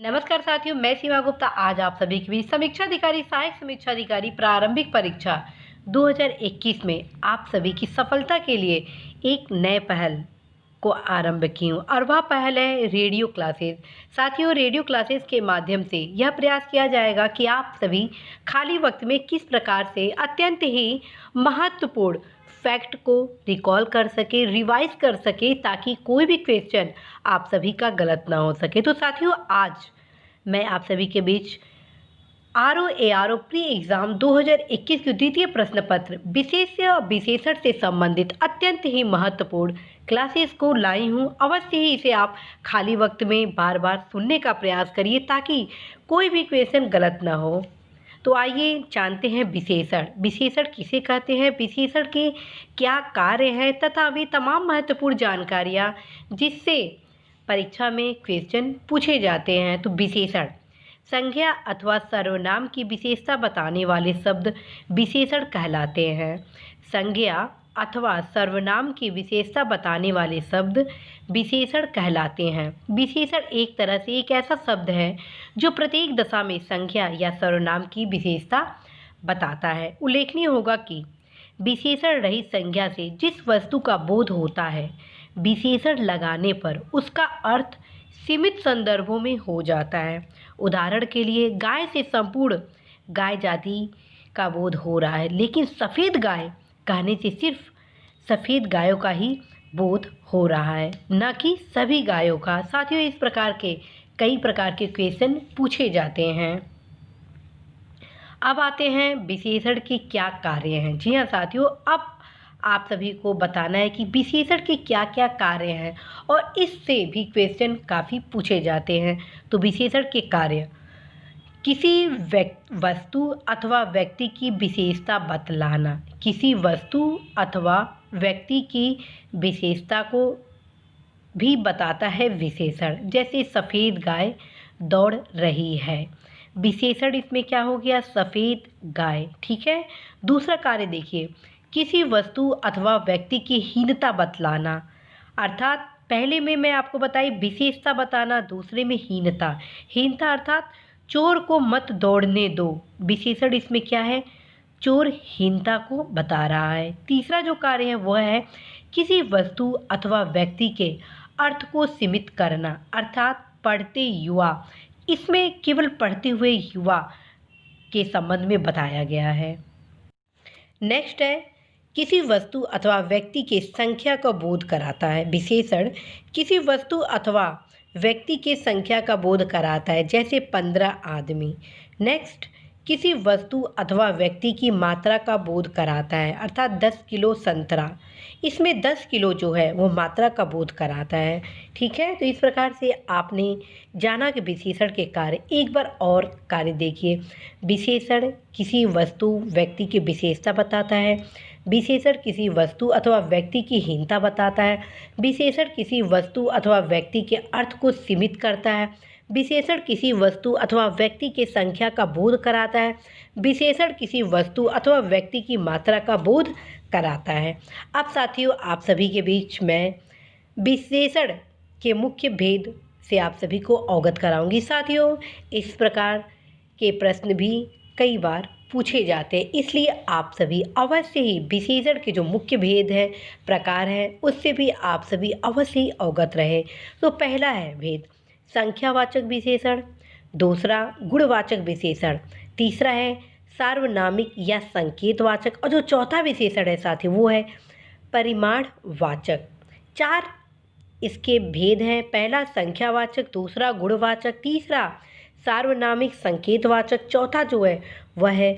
नमस्कार साथियों, मैं सीमा गुप्ता आज आप सभी के बीच समीक्षा अधिकारी सहायक समीक्षा अधिकारी प्रारंभिक परीक्षा 2021 में आप सभी की सफलता के लिए एक नए पहल को आरंभ की हूँ और वह पहल है रेडियो क्लासेस। साथियों, रेडियो क्लासेस के माध्यम से यह प्रयास किया जाएगा कि आप सभी खाली वक्त में किस प्रकार से अत्यंत ही महत्वपूर्ण फैक्ट को रिकॉल कर सके, रिवाइज कर सके, ताकि कोई भी क्वेश्चन आप सभी का गलत ना हो सके। तो साथियों, आज मैं आप सभी के बीच RO प्री एग्जाम 2021 के द्वितीय प्रश्न पत्र विशेष विशेषण से संबंधित अत्यंत ही महत्वपूर्ण क्लासेस को लाई हूँ। अवश्य ही इसे आप खाली वक्त में बार बार सुनने का प्रयास करिए ताकि कोई भी क्वेश्चन गलत ना हो। तो आइए जानते हैं विशेषण। विशेषण किसे कहते हैं, विशेषण के क्या कार्य है तथा वे तमाम महत्वपूर्ण जानकारियाँ जिससे परीक्षा में क्वेश्चन पूछे जाते हैं। तो विशेषण संज्ञा अथवा सर्वनाम की विशेषता बताने वाले शब्द विशेषण कहलाते हैं। संज्ञा अथवा सर्वनाम की विशेषता बताने वाले शब्द विशेषण कहलाते हैं। विशेषण एक तरह से एक ऐसा शब्द है जो प्रत्येक दशा में संज्ञा या सर्वनाम की विशेषता बताता है। उल्लेखनीय होगा कि विशेषण रहित संज्ञा से जिस वस्तु का बोध होता है, विशेषण लगाने पर उसका अर्थ सीमित संदर्भों में हो जाता है। उदाहरण के लिए, गाय से संपूर्ण गाय जाति का बोध हो रहा है, लेकिन सफ़ेद गाय कहने से सिर्फ सफ़ेद गायों का ही बोध हो रहा है, न कि सभी गायों का। साथियों, इस प्रकार के कई प्रकार के क्वेश्चन पूछे जाते हैं। अब आते हैं विशेषण के क्या कार्य हैं। जी हाँ साथियों, अब आप सभी को बताना है कि विशेषण के क्या क्या कार्य हैं और इससे भी क्वेश्चन काफ़ी पूछे जाते हैं। तो विशेषण के कार्य: किसी वस्तु अथवा व्यक्ति की विशेषता बतलाना। किसी वस्तु अथवा व्यक्ति की विशेषता को भी बताता है विशेषण। जैसे सफ़ेद गाय दौड़ रही है, विशेषण इसमें क्या हो गया, सफ़ेद गाय। ठीक है। दूसरा कार्य देखिए, किसी वस्तु अथवा व्यक्ति की हीनता बतलाना। अर्थात पहले में मैं आपको बताई विशेषता बताना, दूसरे में हीनता। हीनता अर्थात चोर को मत दौड़ने दो, विशेषण इसमें क्या है, चोर हीनता को बता रहा है। तीसरा जो कार्य है वह है किसी वस्तु अथवा व्यक्ति के अर्थ को सीमित करना। अर्थात पढ़ते युवा, इसमें केवल पढ़ते हुए युवा के संबंध में बताया गया है। नेक्स्ट है किसी वस्तु अथवा व्यक्ति के संख्या का बोध कराता है। विशेषण किसी वस्तु अथवा व्यक्ति के संख्या का बोध कराता है, जैसे 15 आदमी। नेक्स्ट, किसी वस्तु अथवा व्यक्ति की मात्रा का बोध कराता है, अर्थात 10 किलो संतरा। इसमें 10 किलो जो है वो मात्रा का बोध कराता है। ठीक है। तो इस प्रकार से आपने जाना कि विशेषण के कार्य। एक बार और कार्य देखिए। विशेषण किसी वस्तु व्यक्ति की विशेषता बताता है। विशेषण किसी वस्तु अथवा व्यक्ति की हीनता बताता है। विशेषण किसी वस्तु अथवा व्यक्ति के अर्थ को सीमित करता है। विशेषण किसी वस्तु अथवा व्यक्ति के संख्या का बोध कराता है। विशेषण किसी वस्तु अथवा व्यक्ति की मात्रा का बोध कराता है। अब साथियों, आप सभी के बीच मैं विशेषण के मुख्य भेद से आप सभी को अवगत कराऊंगी। साथियों, इस प्रकार के प्रश्न भी कई बार पूछे जाते हैं, इसलिए आप सभी अवश्य ही विशेषण के जो मुख्य भेद है, प्रकार हैं, उससे भी आप सभी अवश्य ही अवगत रहे। तो पहला है भेद संख्यावाचक विशेषण, दूसरा गुणवाचक विशेषण, तीसरा है सार्वनामिक या संकेतवाचक, और जो चौथा विशेषण है साथी वो है परिमाणवाचक। 4 इसके भेद हैं। पहला संख्यावाचक, दूसरा गुणवाचक, तीसरा सार्वनामिक संकेतवाचक, चौथा जो है वह है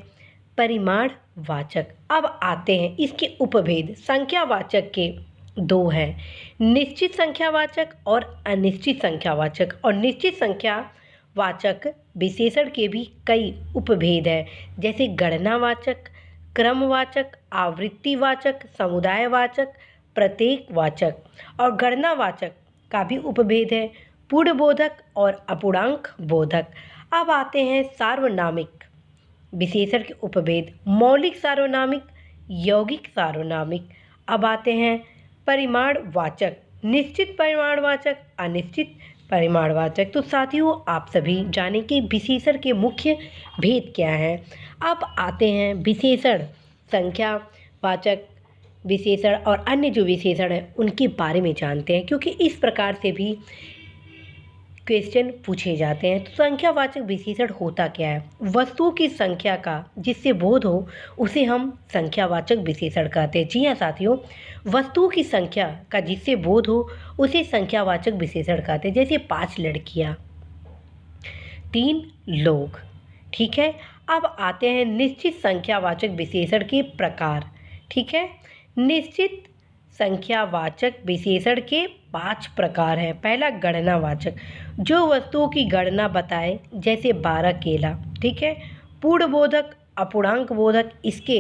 परिमाणवाचक। अब आते हैं इसके उपभेद। संख्यावाचक के 2 हैं, निश्चित संख्यावाचक और अनिश्चित संख्यावाचक। और निश्चित संख्यावाचक विशेषण के भी कई उपभेद हैं, जैसे गणनावाचक, क्रमवाचक, आवृत्तिवाचक, समुदायवाचक, प्रत्येकवाचक। और गणनावाचक का भी उपभेद है, पूर्णबोधक और अपूर्णांक बोधक। अब आते हैं सार्वनामिक विशेषण के उपभेद, मौलिक सार्वनामिक, यौगिक सार्वनामिक। अब आते हैं परिमाणवाचक, निश्चित परिमाणवाचक, अनिश्चित परिमाणवाचक। तो साथियों, आप सभी जाने कि विशेषण के मुख्य भेद क्या हैं। अब आते हैं विशेषण, संख्यावाचक विशेषण और अन्य जो विशेषण हैं उनके बारे में जानते हैं, क्योंकि इस प्रकार से भी क्वेश्चन पूछे जाते हैं। तो संख्यावाचक विशेषण होता क्या है? वस्तुओं की संख्या का जिससे बोध हो उसे हम संख्यावाचक विशेषण कहते हैं। जी हाँ साथियों, वस्तुओं की संख्या का जिससे बोध हो उसे संख्यावाचक विशेषण कहते हैं। जैसे 5 लड़कियाँ, 3 लोग। ठीक है। अब आते हैं निश्चित संख्यावाचक विशेषण के प्रकार। ठीक है। निश्चित संख्यावाचक विशेषण के 5 प्रकार हैं। पहला, गणनावाचक, जो वस्तुओं की गणना बताए, जैसे 12 केला। ठीक है। पूर्णबोधक, अपूर्णांक बोधक इसके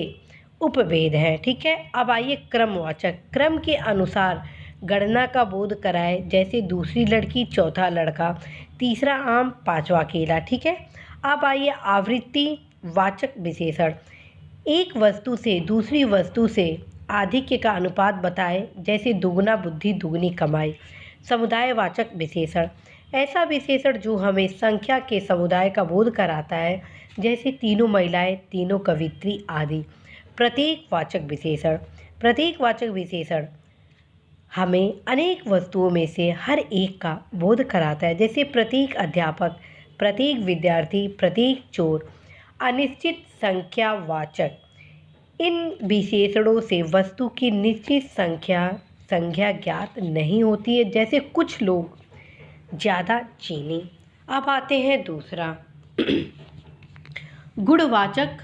उपभेद हैं। ठीक है। अब आइए क्रमवाचक, क्रम के अनुसार गणना का बोध कराए, जैसे दूसरी लड़की, चौथा लड़का, तीसरा आम, पांचवा केला। ठीक है। अब आइए आवृत्ति वाचक विशेषण, एक वस्तु से दूसरी वस्तु से आधिक्य का अनुपात बताए, जैसे दुगुना बुद्धि दुगनी कमाई। समुदायवाचक विशेषण, ऐसा विशेषण जो हमें संख्या के समुदाय का बोध कराता है, जैसे तीनों महिलाएं, तीनों कवित्री आदि। प्रतीकवाचक विशेषण, प्रतीकवाचक विशेषण हमें अनेक वस्तुओं में से हर एक का बोध कराता है, जैसे प्रतीक अध्यापक, प्रतीक विद्यार्थी, प्रतीक चोर। अनिश्चित संख्यावाचक, इन विशेषणों से वस्तु की निश्चित संख्या ज्ञात नहीं होती है, जैसे कुछ लोग ज़्यादा चीनी। अब आते हैं दूसरा, गुणवाचक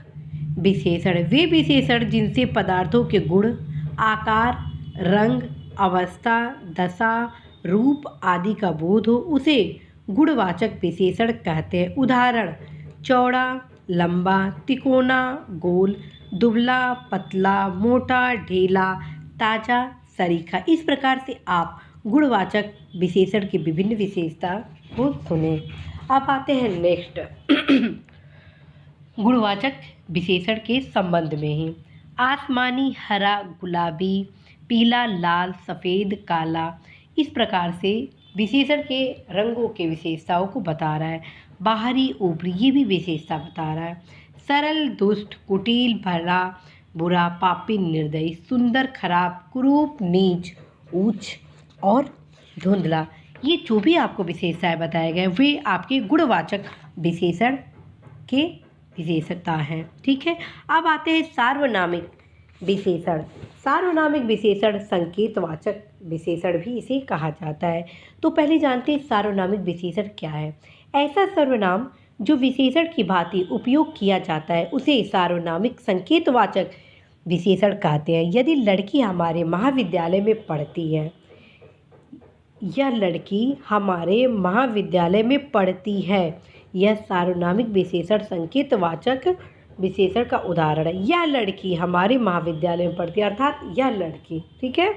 विशेषण, वे विशेषण जिनसे पदार्थों के गुण, आकार, रंग, अवस्था, दशा, रूप आदि का बोध हो, उसे गुणवाचक विशेषण कहते हैं। उदाहरण, चौड़ा, लंबा, तिकोना, गोल, दुबला, पतला, मोटा, ढीला, ताजा, सरीखा। इस प्रकार से आप गुणवाचक विशेषण की विभिन्न विशेषता को सुने। अब आते हैं नेक्स्ट गुणवाचक विशेषण के संबंध में ही। आसमानी, हरा, गुलाबी, पीला, लाल, सफ़ेद, काला, इस प्रकार से विशेषण के रंगों के विशेषताओं को बता रहा है। बाहरी, ऊपरी, ये भी विशेषता बता रहा है। सरल, दुष्ट, कुटिल, भला, बुरा, पापी, निर्दयी, सुंदर, खराब, कुरूप, नीच, ऊंच और धुंधला, ये जो भी आपको विशेषताएं बताए गए वे आपके गुणवाचक विशेषण के विशेषता हैं। ठीक है। अब आते हैं सार्वनामिक विशेषण। सार्वनामिक विशेषण संकेतवाचक विशेषण भी इसे कहा जाता है। तो पहले जानते हैं सार्वनामिक विशेषण क्या है। ऐसा सर्वनाम जो विशेषण की भांति उपयोग किया जाता है उसे सार्वनामिक संकेतवाचक विशेषण कहते हैं। यदि लड़की हमारे महाविद्यालय में पढ़ती है, यह लड़की हमारे महाविद्यालय में पढ़ती है, यह सार्वनामिक विशेषण संकेतवाचक विशेषण का उदाहरण है। यह लड़की हमारे महाविद्यालय में पढ़ती है, अर्थात यह लड़की। ठीक है।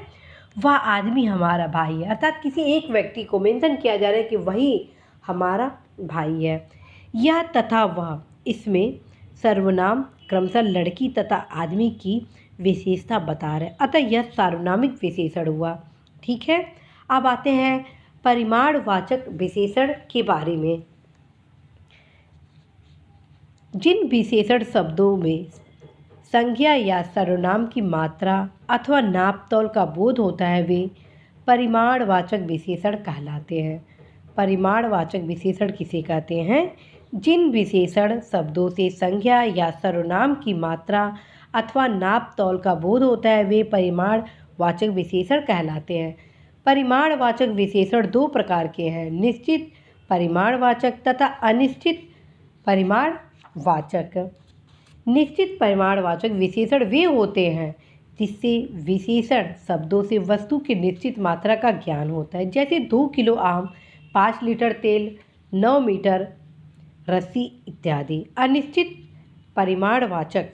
वह आदमी हमारा भाई है, अर्थात किसी एक व्यक्ति को मेंशन किया जा रहा है कि वही हमारा भाई है। यह तथा वह, इसमें सर्वनाम क्रमशः लड़की तथा आदमी की विशेषता बता रहे, अतः यह सार्वनामिक विशेषण हुआ। ठीक है। अब आते हैं परिमाणवाचक विशेषण के बारे में। जिन विशेषण शब्दों में संज्ञा या सर्वनाम की मात्रा अथवा नाप तौल का बोध होता है वे परिमाणवाचक विशेषण कहलाते हैं। परिमाणवाचक विशेषण किसे कहते हैं? जिन विशेषण शब्दों से संज्ञा या सर्वनाम की मात्रा अथवा नाप तौल का बोध होता है वे परिमाणवाचक विशेषण कहलाते हैं। परिमाणवाचक विशेषण दो प्रकार के हैं, निश्चित परिमाणवाचक तथा अनिश्चित परिमाणवाचक। निश्चित परिमाणवाचक विशेषण वे होते हैं जिससे विशेषण शब्दों से वस्तु की निश्चित मात्रा का ज्ञान होता है, जैसे 2 किलो आम, 5 लीटर तेल, 9 मीटर रस्सी इत्यादि। अनिश्चित परिमाणवाचक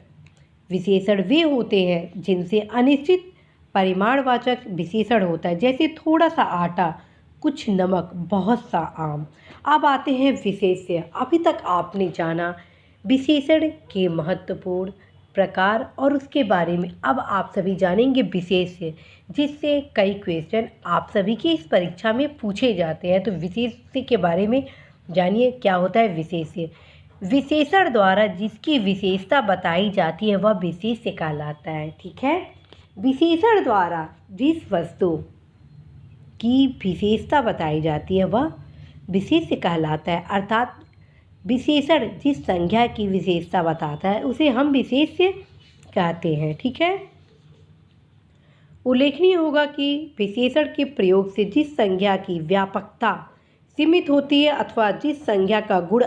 विशेषण वे होते हैं जिनसे अनिश्चित परिमाणवाचक विशेषण होता है, जैसे थोड़ा सा आटा, कुछ नमक, बहुत सा आम। अब आते हैं विशेष्य। अभी तक आपने जाना विशेषण के महत्वपूर्ण प्रकार और उसके बारे में अब आप सभी जानेंगे विशेष्य, जिससे कई क्वेश्चन आप सभी की इस परीक्षा में पूछे जाते हैं। तो विशेष्य के बारे में जानिए क्या होता है विशेष्य। विशेषण द्वारा जिसकी विशेषता बताई जाती है वह विशेष्य कहलाता है। ठीक है, विशेषण द्वारा जिस वस्तु की विशेषता बताई जाती है वह विशेष्य कहलाता है। अर्थात विशेषण जिस संज्ञा की विशेषता बताता है उसे हम विशेष्य कहते हैं। ठीक है, उल्लेखनीय होगा कि विशेषण के प्रयोग से जिस संज्ञा की व्यापकता सीमित होती है अथवा जिस संज्ञा का गुण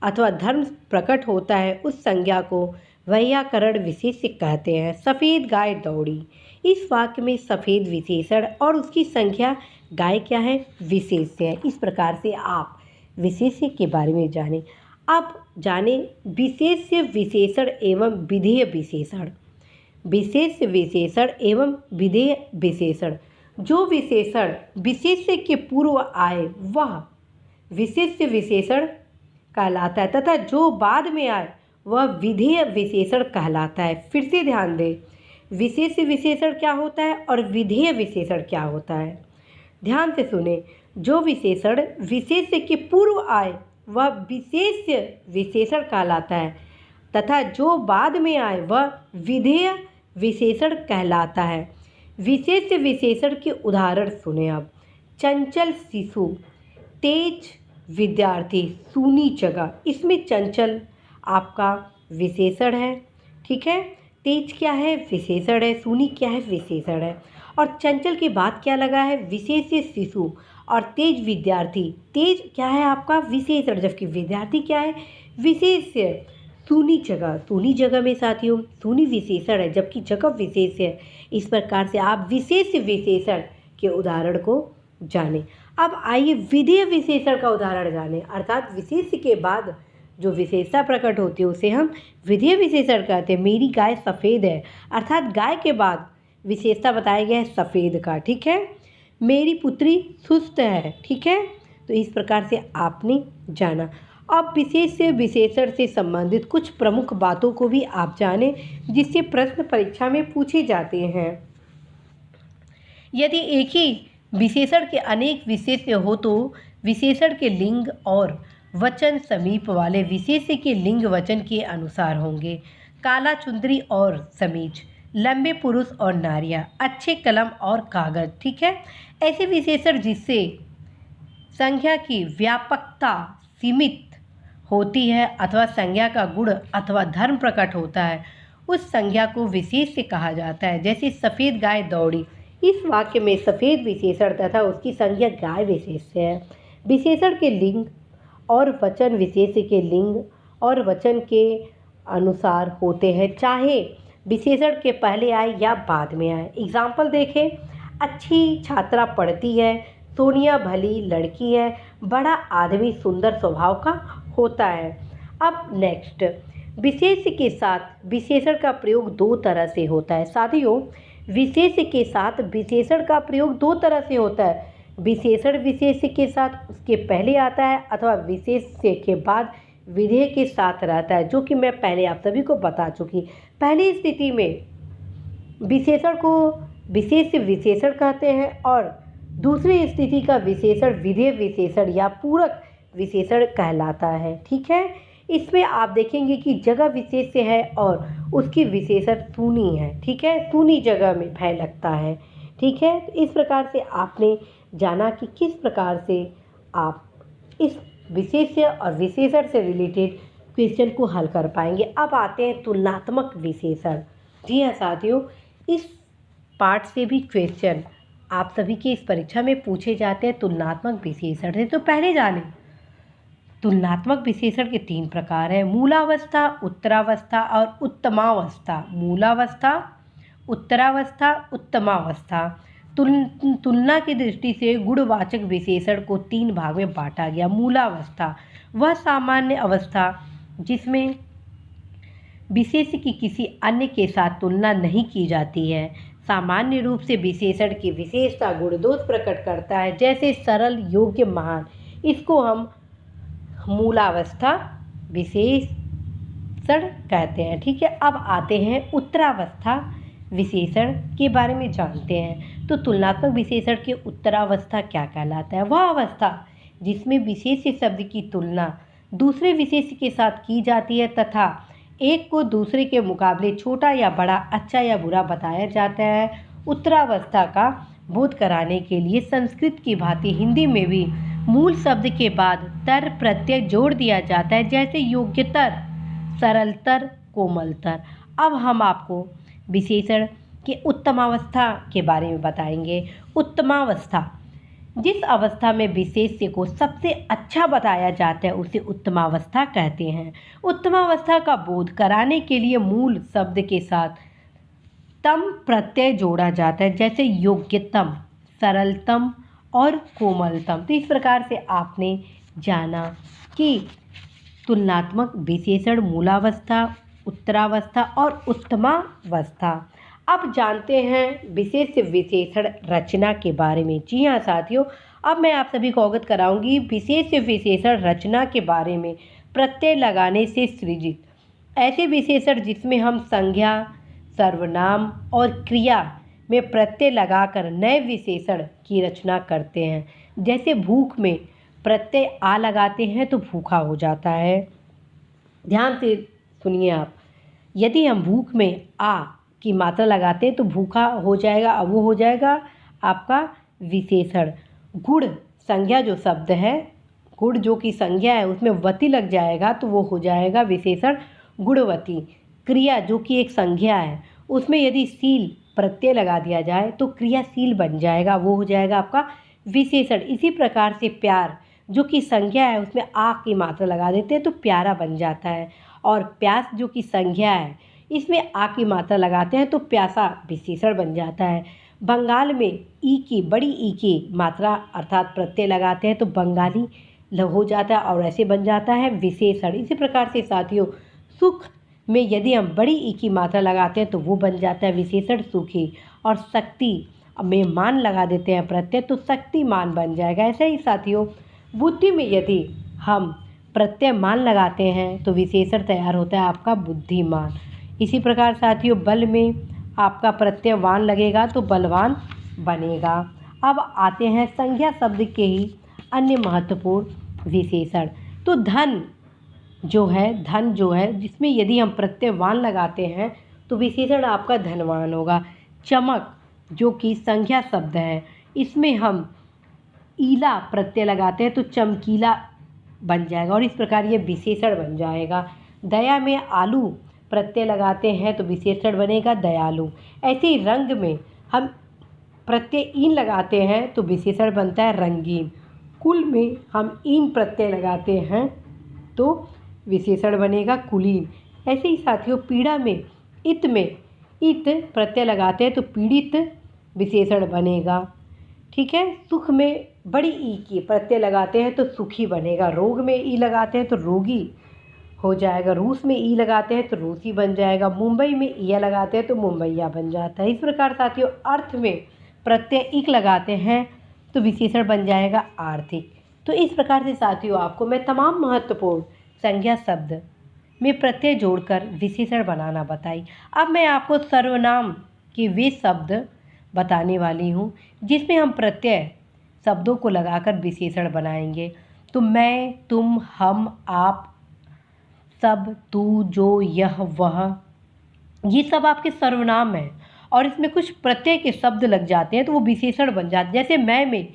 अथवा धर्म प्रकट होता है उस संज्ञा को वैयाकरण विशेष्य कहते हैं। सफ़ेद गाय दौड़ी, इस वाक्य में सफ़ेद विशेषण और उसकी संख्या गाय क्या है, विशेष्य है। इस प्रकार से आप विशेष्य के बारे में जानें। अब जाने विशेष्य विशेषण एवं विधेय विशेषण। विशेष्य विशेषण एवं विधेय विशेषण। जो विशेषण विशेष्य के पूर्व आए वह विशेष्य विशेषण कहलाता है तथा जो बाद में आए वह विधेय विशेषण कहलाता है। फिर से ध्यान दें, विशेष्य विशेषण क्या होता है और विधेय विशेषण क्या होता है। ध्यान से सुने, जो विशेषण विशेष्य के पूर्व आए वह विशेष्य विशेषण कहलाता है तथा जो बाद में आए वह विधेय विशेषण कहलाता है। विशेष्य विशेषण के उदाहरण सुने अब। चंचल शिशु, तेज विद्यार्थी, सूनी जगह। इसमें चंचल आपका विशेषण है। ठीक है, तेज क्या है, विशेषण है। सूनी क्या है, विशेषण है। और चंचल के बाद क्या लगा है, विशेष्य शिशु। और तेज विद्यार्थी, तेज क्या है आपका विशेषण, जबकि विद्यार्थी क्या है, विशेष्य। सूनी जगह, सूनी जगह में साथियों सूनी विशेषण है जबकि जगह विशेष्य है। इस प्रकार से आप विशेष्य विशेषण के उदाहरण को जानें। अब आइए विधेय विशेषण का उदाहरण जानें। अर्थात विशेष्य के बाद जो विशेषता प्रकट होती है उसे हम विधेय विशेषण कहते हैं। मेरी गाय सफ़ेद है, अर्थात गाय के बाद विशेषता बताया गया है सफ़ेद का। ठीक है, मेरी पुत्री सुस्त है। ठीक है, तो इस प्रकार से आपने जाना। अब विशेष्य विशेषण से संबंधित कुछ प्रमुख बातों को भी आप जानें जिससे प्रश्न परीक्षा में पूछे जाते हैं। यदि एक ही विशेषण के अनेक विशेष्य हो तो विशेषण के लिंग और वचन समीप वाले विशेष्य के लिंग वचन के अनुसार होंगे। काला चुंदरी और समीज, लंबे पुरुष और नारियां, अच्छे कलम और कागज। ठीक है, ऐसे विशेषण जिससे संज्ञा की व्यापकता सीमित होती है अथवा संज्ञा का गुण अथवा धर्म प्रकट होता है उस संज्ञा को विशेष्य कहा जाता है। जैसे सफ़ेद गाय दौड़ी, इस वाक्य में सफ़ेद विशेषण तथा उसकी संज्ञा गाय विशेष्य है। विशेषण के लिंग और वचन विशेष्य के लिंग और वचन के अनुसार होते हैं, चाहे विशेषण के पहले आए या बाद में आए। एग्जाम्पल देखें, अच्छी छात्रा पढ़ती है, सोनिया भली लड़की है, बड़ा आदमी सुंदर स्वभाव का होता है। अब नेक्स्ट, विशेष्य के साथ विशेषण का प्रयोग दो तरह से होता है। साथियों, विशेष्य के साथ विशेषण का प्रयोग दो तरह से होता है। विशेषण विशेष्य के साथ उसके पहले आता है अथवा विशेष्य के बाद विधेय के साथ रहता है, जो कि मैं पहले आप सभी को बता चुकी। पहली स्थिति में विशेषण को विशेष्य विशेषण कहते हैं और दूसरी स्थिति का विशेषण विधेय विशेषण या पूरक विशेषण कहलाता है। ठीक है, इसमें आप देखेंगे कि जगह विशेष्य है और उसकी विशेषण सूनी है। ठीक है, सूनी जगह में भय लगता है। ठीक है, तो इस प्रकार से आपने जाना कि किस प्रकार से आप इस विशेष्य और विशेषण से रिलेटेड क्वेश्चन को हल कर पाएंगे। अब आते हैं तुलनात्मक विशेषण। जी हाँ साथियों, इस पार्ट से भी क्वेश्चन आप सभी की इस परीक्षा में पूछे जाते हैं तुलनात्मक विशेषण से। तो पहले जानें, तुलनात्मक विशेषण के 3 प्रकार हैं, मूलावस्था, उत्तरावस्था और उत्तमावस्था। मूलावस्था, उत्तरावस्था, उत्तमावस्था। तुलना की दृष्टि से गुणवाचक विशेषण को 3 भाग में बांटा गया। मूलावस्था वह सामान्य अवस्था जिसमें विशेष्य की किसी अन्य के साथ तुलना नहीं की जाती है। सामान्य रूप से विशेषण की विशेषता गुण दोष प्रकट करता है, जैसे सरल, योग्य, महान। इसको हम मूलावस्था विशेष कहते हैं। ठीक है, अब आते हैं उत्तरावस्था विशेषण के बारे में जानते हैं। तो तुलनात्मक विशेषण के उत्तरावस्था क्या कहलाता है? वह अवस्था जिसमें विशेष्य शब्द की तुलना दूसरे विशेष्य के साथ की जाती है तथा एक को दूसरे के मुकाबले छोटा या बड़ा, अच्छा या बुरा बताया जाता है। उत्तरावस्था का बोध कराने के लिए संस्कृत की भांति हिंदी में भी मूल शब्द के बाद तर प्रत्यय जोड़ दिया जाता है, जैसे योग्यतर, सरलतर, कोमलतर। अब हम आपको विशेषण के उत्तमावस्था के बारे में बताएंगे। उत्तमावस्था, जिस अवस्था में विशेष्य को सबसे अच्छा बताया जाता है उसे उत्तमावस्था कहते हैं। उत्तमावस्था का बोध कराने के लिए मूल शब्द के साथ तम प्रत्यय जोड़ा जाता है, जैसे योग्यतम, सरलतम और कोमलतम। तो इस प्रकार से आपने जाना कि तुलनात्मक विशेषण मूलावस्था, उत्तरावस्था और उत्तमावस्था। अब जानते हैं विशेष विशेषण रचना के बारे में। जी हाँ साथियों, अब मैं आप सभी को अवगत कराऊंगी विशेष विशेषण रचना के बारे में। प्रत्यय लगाने से सृजित ऐसे विशेषण जिसमें हम संज्ञा, सर्वनाम और क्रिया में प्रत्यय लगाकर नए विशेषण की रचना करते हैं। जैसे भूख में प्रत्यय आ लगाते हैं तो भूखा हो जाता है। ध्यान से सुनिए आप, यदि हम भूख में आ की मात्रा लगाते हैं तो भूखा हो जाएगा, अब वो हो जाएगा आपका विशेषण। गुड़ संज्ञा जो शब्द है, गुड़ जो कि संज्ञा है उसमें वती लग जाएगा तो वो हो जाएगा विशेषण गुणवती। क्रिया जो कि एक संज्ञा है उसमें यदि सील प्रत्यय लगा दिया जाए तो क्रियाशील बन जाएगा, वो हो जाएगा आपका विशेषण। इसी प्रकार से प्यार जो कि संज्ञा है उसमें आ की मात्रा लगा देते हैं तो प्यारा बन जाता है। और प्यास जो कि संज्ञा है इसमें आ की मात्रा लगाते हैं तो प्यासा विशेषण बन जाता है। बंगाल में ई की, बड़ी ई की मात्रा अर्थात प्रत्यय लगाते हैं तो बंगाली हो जाता है और ऐसे बन जाता है विशेषण। इसी प्रकार से साथियों सुख में यदि हम बड़ी ई की मात्रा लगाते हैं तो वो बन जाता है विशेषण सुखी। और शक्ति में मान लगा देते हैं प्रत्यय तो शक्तिमान बन जाएगा। ऐसे ही साथियों बुद्धि में यदि हम प्रत्यय मान लगाते हैं तो विशेषण तैयार होता है आपका बुद्धिमान। इसी प्रकार साथियों बल में आपका प्रत्यय वान लगेगा तो बलवान बनेगा। अब आते हैं संज्ञा शब्द के ही अन्य महत्वपूर्ण विशेषण। तो धन जो है जिसमें यदि हम प्रत्यय वान लगाते हैं तो विशेषण आपका धनवान होगा। चमक जो कि संज्ञा शब्द है इसमें हम ईला प्रत्यय लगाते हैं तो चमकीला बन जाएगा और इस प्रकार ये विशेषण बन जाएगा। दया में आलू प्रत्यय लगाते हैं तो विशेषण बनेगा दयालु। ऐसे ही रंग में हम प्रत्यय ईन लगाते हैं तो विशेषण बनता है रंगीन। कुल में हम ईन प्रत्यय लगाते हैं तो विशेषण बनेगा कुलीन। ऐसे ही साथियों पीड़ा में इत प्रत्यय लगाते हैं तो पीड़ित विशेषण बनेगा। ठीक है, सुख में बड़ी ई की प्रत्यय लगाते हैं तो सुखी बनेगा। रोग में ई लगाते हैं तो रोगी हो जाएगा। रूस में ई लगाते हैं तो रूसी बन जाएगा। मुंबई में ईया लगाते हैं तो मुंबईया बन जाता है। इस प्रकार साथियों अर्थ में प्रत्यय इक लगाते हैं तो विशेषण बन जाएगा आर्थिक। तो इस प्रकार से साथियों आपको मैं तमाम महत्वपूर्ण संज्ञा शब्द में प्रत्यय जोड़कर विशेषण बनाना बताई। अब मैं आपको सर्वनाम के वे शब्द बताने वाली हूँ जिसमें हम प्रत्यय शब्दों को लगाकर विशेषण बनाएंगे। तो मैं, तुम, हम, आप, सब, तू, जो, यह, वह, ये सब आपके सर्वनाम हैं और इसमें कुछ प्रत्यय के शब्द लग जाते हैं तो वो विशेषण बन जाते हैं। जैसे मैं में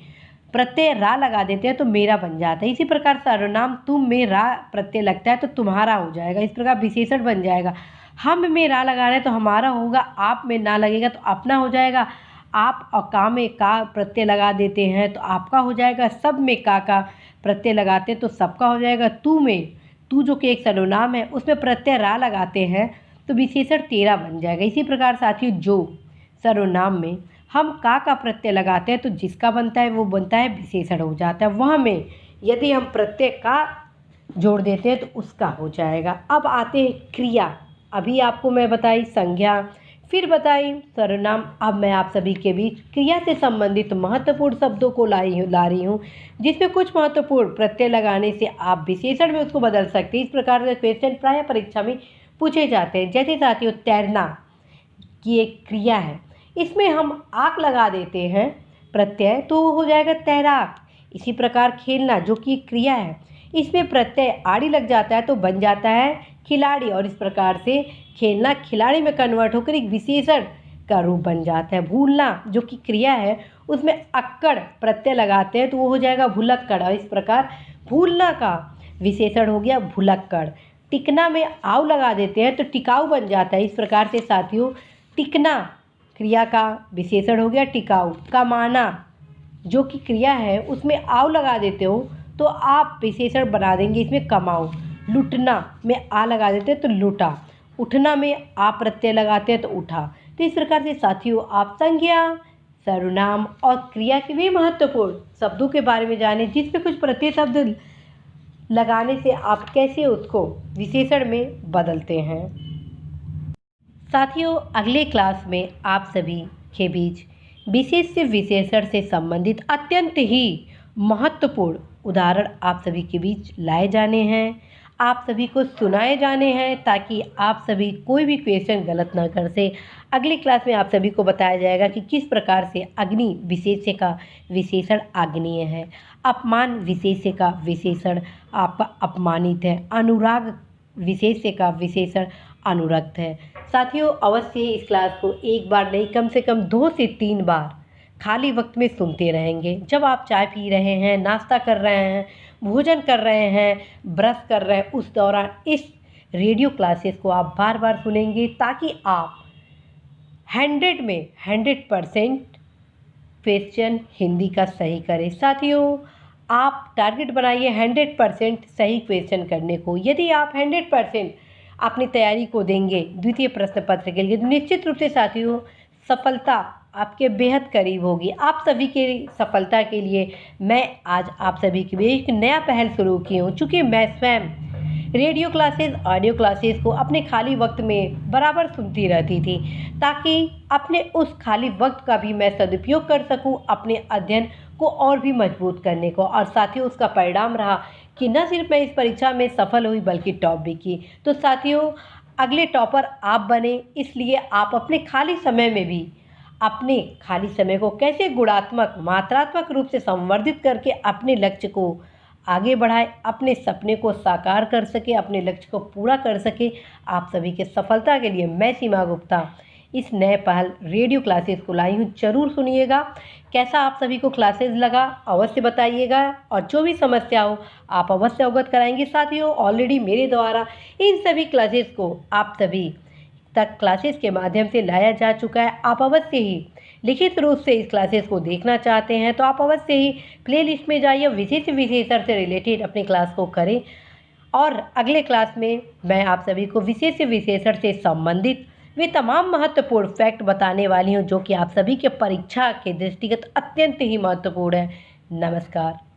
प्रत्यय रा लगा देते हैं तो मेरा बन जाता है। इसी प्रकार सर्वनाम तुम में रा प्रत्यय लगता है तो तुम्हारा हो जाएगा, इस प्रकार विशेषण बन जाएगा। हम में रा लगा रहे हैं तो हमारा होगा, आप में ना लगेगा तो अपना हो जाएगा। आप और का में का प्रत्यय लगा देते हैं तो आपका हो जाएगा। सब में का प्रत्यय लगाते हैं तो सबका हो जाएगा। तू में, तू जो कि एक सर्वनाम है उसमें प्रत्यय रा लगाते हैं तो विशेषण तेरा बन जाएगा। इसी प्रकार साथियों जो सर्वनाम में हम का प्रत्यय लगाते हैं तो जिसका बनता है वो बनता है विशेषण हो जाता है। वह में यदि हम प्रत्यय का जोड़ देते हैं तो उसका हो जाएगा। अब आते हैं क्रिया। अभी आपको मैं बताई संज्ञा, फिर बताई सर्वनाम। अब मैं आप सभी के बीच क्रिया से संबंधित महत्वपूर्ण शब्दों को ला रही हूँ जिसमें कुछ महत्वपूर्ण प्रत्यय लगाने से आप विशेषण में उसको बदल सकते हैं। इस प्रकार के क्वेश्चन प्राय परीक्षा में पूछे जाते हैं। जैसे साथियों तैरना की एक क्रिया है, इसमें हम आक लगा देते हैं प्रत्यय तो वो हो जाएगा तैराक। इसी प्रकार खेलना जो कि क्रिया है, इसमें प्रत्यय आड़ी लग जाता है तो बन जाता है खिलाड़ी, और इस प्रकार से खेलना खिलाड़ी में कन्वर्ट होकर एक विशेषण का रूप बन जाता है। भूलना जो कि क्रिया है, उसमें अक्कड़ प्रत्यय लगाते हैं तो वो हो जाएगा भुलक्कड़, और इस प्रकार भूलना का विशेषण हो गया भुलक्कड़। टिकना में आव लगा देते हैं तो टिकाऊ बन जाता है। इस प्रकार से साथियों टिकना क्रिया का विशेषण हो गया टिकाऊ। कमाना जो कि क्रिया है, उसमें आव लगा देते हो तो आप विशेषण बना देंगे इसमें कमाओ। लुटना में आ लगा देते हैं तो लुटा। उठना में आ प्रत्यय लगाते हैं तो उठा। तो इस प्रकार से साथियों आप संज्ञा, सर्वनाम और क्रिया के भी महत्वपूर्ण शब्दों के बारे में जाने, जिसमें कुछ प्रत्यय शब्द लगाने से आप कैसे उसको विशेषण में बदलते हैं। साथियों अगले क्लास में आप सभी के बीच विशेष से विशेषण से संबंधित अत्यंत ही महत्वपूर्ण उदाहरण आप सभी के बीच लाए जाने हैं, आप सभी को सुनाए जाने हैं, ताकि आप सभी कोई भी क्वेश्चन गलत ना कर से। अगली क्लास में आप सभी को बताया जाएगा कि किस प्रकार से अग्नि विशेष्य का विशेषण आग्नेय है, अपमान विशेष्य का विशेषण आपका अपमानित है, अनुराग विशेष्य का विशेषण अनुरक्त है। साथियों अवश्य ही इस क्लास को एक बार नहीं कम से कम 2 से 3 बार खाली वक्त में सुनते रहेंगे। जब आप चाय पी रहे हैं, नाश्ता कर रहे हैं, भोजन कर रहे हैं, ब्रश कर रहे हैं, उस दौरान इस रेडियो क्लासेस को आप बार बार सुनेंगे, ताकि आप 100 में 100% क्वेश्चन हिंदी का सही करें। साथियों आप टारगेट बनाइए 100% सही क्वेश्चन करने को। यदि आप 100% अपनी तैयारी को देंगे द्वितीय प्रश्न पत्र के लिए, तो निश्चित रूप से साथियों सफलता आपके बेहद करीब होगी। आप सभी के सफलता के लिए मैं आज आप सभी के लिए एक नया पहल शुरू की हूँ। चूँकि मैं स्वयं रेडियो क्लासेस, ऑडियो क्लासेस को अपने खाली वक्त में बराबर सुनती रहती थी, ताकि अपने उस खाली वक्त का भी मैं सदुपयोग कर सकूं अपने अध्ययन को और भी मजबूत करने को। और साथियों उसका परिणाम रहा कि न सिर्फ मैं इस परीक्षा में सफल हुई बल्कि टॉप भी की। तो साथियों अगले टॉपर आप बने, इसलिए आप अपने खाली समय में भी अपने खाली समय को कैसे गुणात्मक मात्रात्मक रूप से संवर्धित करके अपने लक्ष्य को आगे बढ़ाए, अपने सपने को साकार कर सके, अपने लक्ष्य को पूरा कर सके। आप सभी के सफलता के लिए मैं सीमा गुप्ता इस नए पहल रेडियो क्लासेस को लाई हूँ। जरूर सुनिएगा। कैसा आप सभी को क्लासेस लगा अवश्य बताइएगा, और जो भी समस्या हो आप अवश्य अवगत कराएंगे। साथियों ऑलरेडी मेरे द्वारा इन सभी क्लासेस को आप सभी तक क्लासेस के माध्यम से लाया जा चुका है। आप अवश्य ही लिखित रूप से इस क्लासेस को देखना चाहते हैं तो आप अवश्य ही प्लेलिस्ट में जाइए, विशेष विशेषण से रिलेटेड अपनी क्लास को करें। और अगले क्लास में मैं आप सभी को विशेष विशेषण से संबंधित वे तमाम महत्वपूर्ण फैक्ट बताने वाली हूँ, जो कि आप सभी के परीक्षा के दृष्टिगत अत्यंत ही महत्वपूर्ण है। नमस्कार।